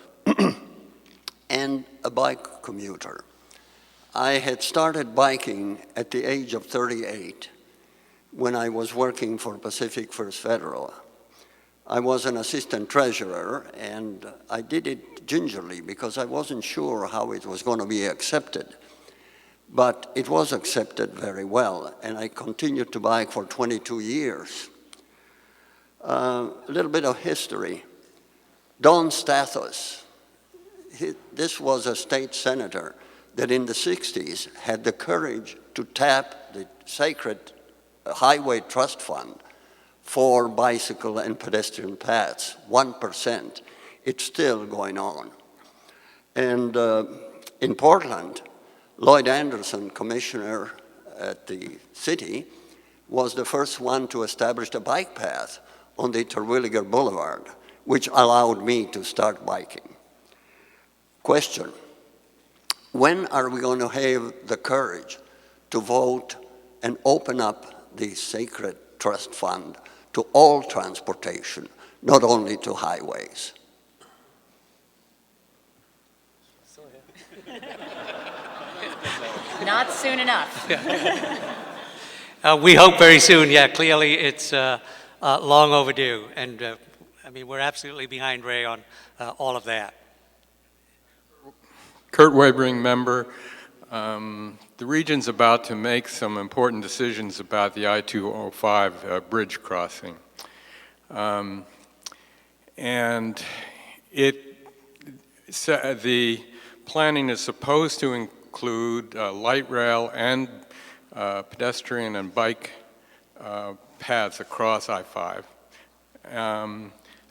and a bike commuter. I had started biking at the age of 38 when I was working for Pacific First Federal. I was an assistant treasurer, and I did it gingerly because I wasn't sure how it was going to be accepted. But it was accepted very well, and I continued to bike for 22 years. A little bit of history. Don Stathos, this was a state senator that in the 60s had the courage to tap the sacred Highway Trust Fund for bicycle and pedestrian paths, 1%. It's still going on. And in Portland, Lloyd Anderson, commissioner at the city, was the first one to establish a bike path on the Terwilliger Boulevard, which allowed me to start biking. Question, when are we going to have the courage to vote and open up the sacred trust fund to all transportation, not only to highways? Not soon enough. We hope very soon. Yeah, clearly it's long overdue, and I mean, we're absolutely behind Ray on all of that. Kurt Webering, member. The region's about to make some important decisions about the I-205 bridge crossing. And the planning is supposed to include light rail and pedestrian and bike paths across I-5,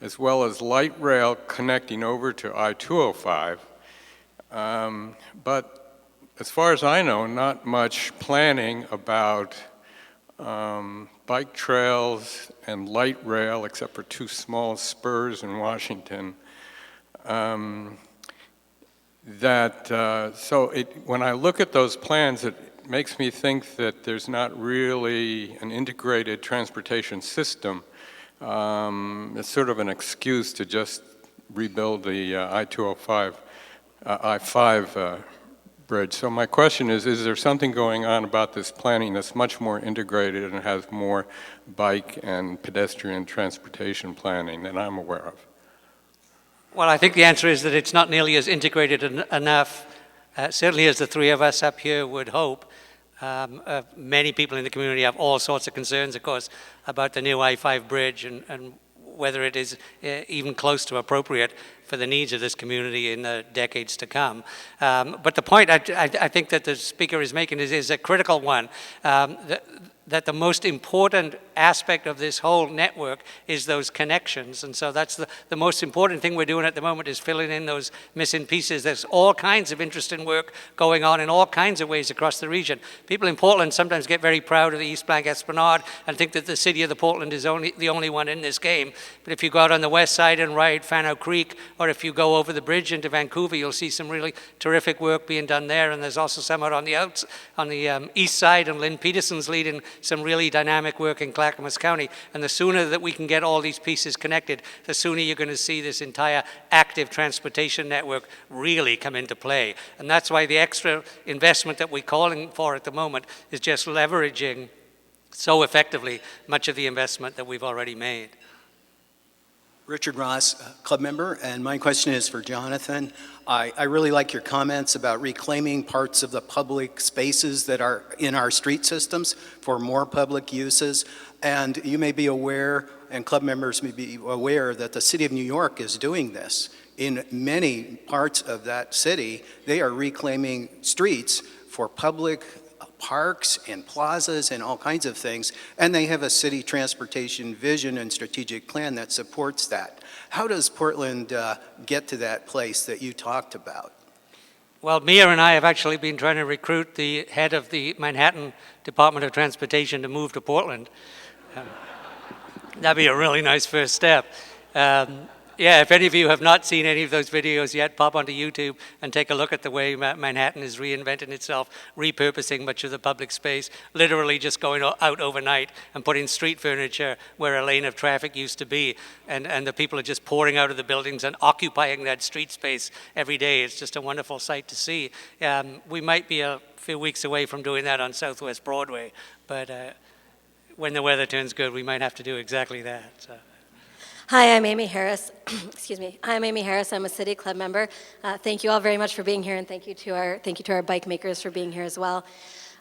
as well as light rail connecting over to I-205. But as far as I know, not much planning about bike trails and light rail, except for 2 small spurs in Washington. When I look at those plans, it makes me think that there's not really an integrated transportation system. It's sort of an excuse to just rebuild the I-205, I-5 bridge. So my question is there something going on about this planning that's much more integrated and has more bike and pedestrian transportation planning than I'm aware of? Well, I think the answer is that it's not nearly as integrated enough, certainly as the 3 of us up here would hope. Many people in the community have all sorts of concerns, of course, about the new I-5 bridge and whether it is even close to appropriate for the needs of this community in the decades to come. But the point I think that the speaker is making is a critical one. That the most important aspect of this whole network is those connections. And so that's the most important thing we're doing at the moment is filling in those missing pieces. There's all kinds of interesting work going on in all kinds of ways across the region. People in Portland sometimes get very proud of the East Bank Esplanade and think that the city of the Portland is the only one in this game. But if you go out on the west side and ride Fano Creek, or if you go over the bridge into Vancouver, you'll see some really terrific work being done there. And there's also some out on the east side, and Lynn Peterson's leading some really dynamic work in Clackamas County. And the sooner that we can get all these pieces connected, the sooner you're going to see this entire active transportation network really come into play. And that's why the extra investment that we're calling for at the moment is just leveraging so effectively much of the investment that we've already made. Richard Ross, club member, and my question is for Jonathan. I really like your comments about reclaiming parts of the public spaces that are in our street systems for more public uses. And you may be aware, and club members may be aware, that the City of New York is doing this. in many parts of that city, they are reclaiming streets for public parks and plazas and all kinds of things, and they have a city transportation vision and strategic plan that supports that. How does Portland get to that place that you talked about? Well, Mia and I have actually been trying to recruit the head of the Manhattan Department of Transportation to move to Portland. That'd be a really nice first step. Yeah, if any of you have not seen any of those videos yet, pop onto YouTube and take a look at the way Manhattan is reinventing itself, repurposing much of the public space, literally just going out overnight and putting street furniture where a lane of traffic used to be. And the people are just pouring out of the buildings and occupying that street space every day. It's just a wonderful sight to see. We might be a few weeks away from doing that on Southwest Broadway, but when the weather turns good, we might have to do exactly that. So. Hi, I'm Amy Harris. Excuse me. I'm Amy Harris. I'm a City Club member. Thank you all very much for being here, and thank you to our bike makers for being here as well.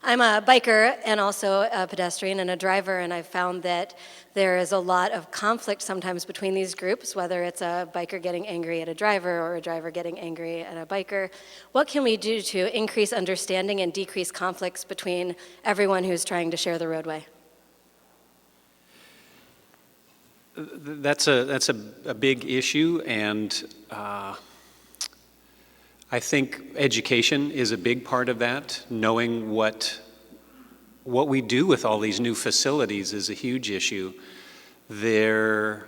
I'm a biker and also a pedestrian and a driver, and I've found that there is a lot of conflict sometimes between these groups, whether it's a biker getting angry at a driver or a driver getting angry at a biker. What can we do to increase understanding and decrease conflicts between everyone who's trying to share the roadway? That's a big issue, and I think education is a big part of that. Knowing what we do with all these new facilities is a huge issue. The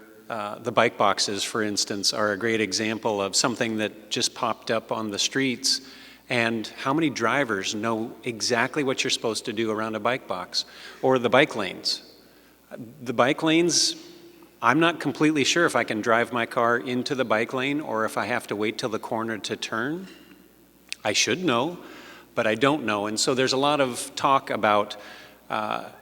bike boxes, for instance, are a great example of something that just popped up on the streets, and how many drivers know exactly what you're supposed to do around a bike box, or the bike lanes. The bike lanes, I'm not completely sure if I can drive my car into the bike lane or if I have to wait till the corner to turn. I should know, but I don't know. And so there's a lot of talk about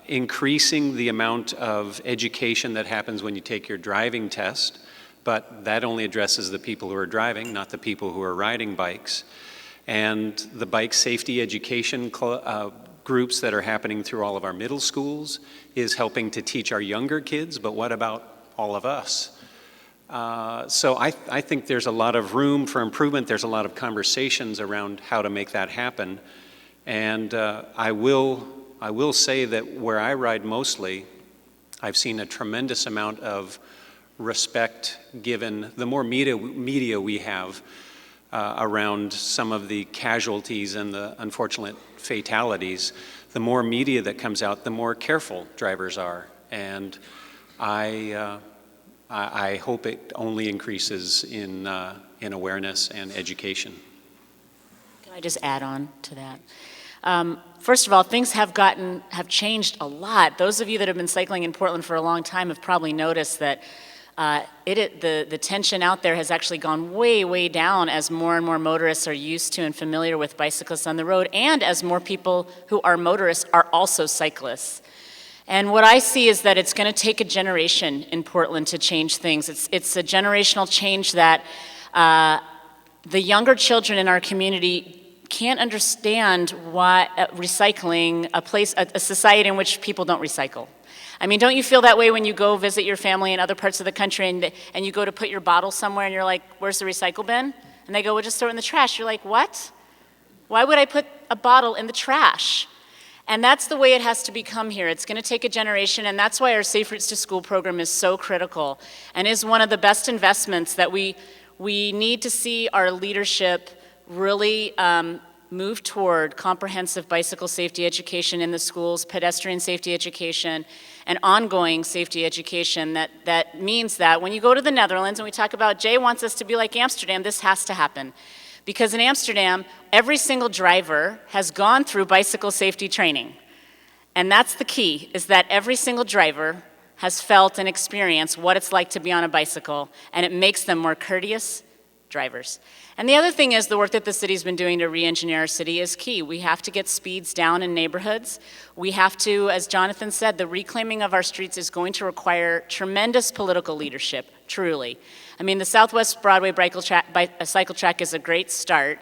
increasing the amount of education that happens when you take your driving test, but that only addresses the people who are driving, not the people who are riding bikes. And the bike safety education groups that are happening through all of our middle schools is helping to teach our younger kids, but what about all of us? So I think there's a lot of room for improvement. There's a lot of conversations around how to make that happen. And I will say that where I ride mostly, I've seen a tremendous amount of respect given. The more media we have around some of the casualties and the unfortunate fatalities, the more media that comes out, the more careful drivers are. And I hope it only increases in awareness and education. Can I just add on to that? First of all, things have changed a lot. Those of you that have been cycling in Portland for a long time have probably noticed that the tension out there has actually gone way, way down as more and more motorists are used to and familiar with bicyclists on the road, and as more people who are motorists are also cyclists. And what I see is that it's going to take a generation in Portland to change things. It's a generational change that the younger children in our community can't understand why recycling, a society in which people don't recycle. I mean, don't you feel that way when you go visit your family in other parts of the country and you go to put your bottle somewhere and you're like, where's the recycle bin? And they go, well, just throw it in the trash. You're like, what? Why would I put a bottle in the trash? And that's the way it has to become here. It's going to take a generation, and that's why our Safe Routes to School program is so critical and is one of the best investments that we need to see our leadership really move toward comprehensive bicycle safety education in the schools, pedestrian safety education, and ongoing safety education. That means that when you go to the Netherlands, and we talk about Jay wants us to be like Amsterdam, this has to happen. Because in Amsterdam, every single driver has gone through bicycle safety training. And that's the key, is that every single driver has felt and experienced what it's like to be on a bicycle, and it makes them more courteous drivers. And the other thing is the work that the city's been doing to re-engineer our city is key. We have to get speeds down in neighborhoods. We have to, as Jonathan said, the reclaiming of our streets is going to require tremendous political leadership, truly. I mean, the Southwest Broadway cycle track is a great start,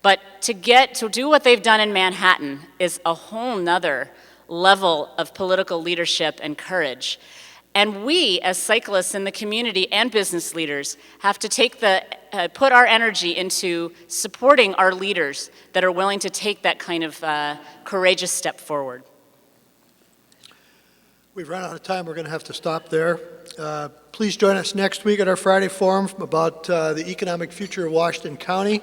but to do what they've done in Manhattan is a whole nother level of political leadership and courage. And we, as cyclists in the community and business leaders, have to put our energy into supporting our leaders that are willing to take that kind of courageous step forward. We've run out of time. We're going to have to stop there. Please join us next week at our Friday forum about the economic future of Washington County.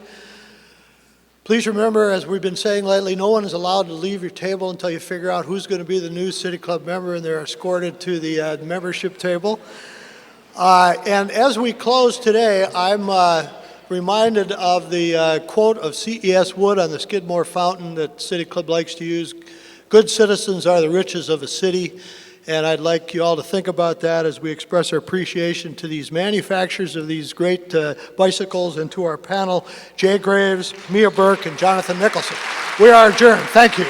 Please remember, as we've been saying lately, no one is allowed to leave your table until you figure out who's going to be the new City Club member, and they're escorted to the membership table. And as we close today, I'm reminded of the quote of C.E.S. Wood on the Skidmore Fountain that City Club likes to use: "Good citizens are the riches of a city." And I'd like you all to think about that as we express our appreciation to these manufacturers of these great bicycles, and to our panel, Jay Graves, Mia Burke, and Jonathan Nicholson. We are adjourned. Thank you.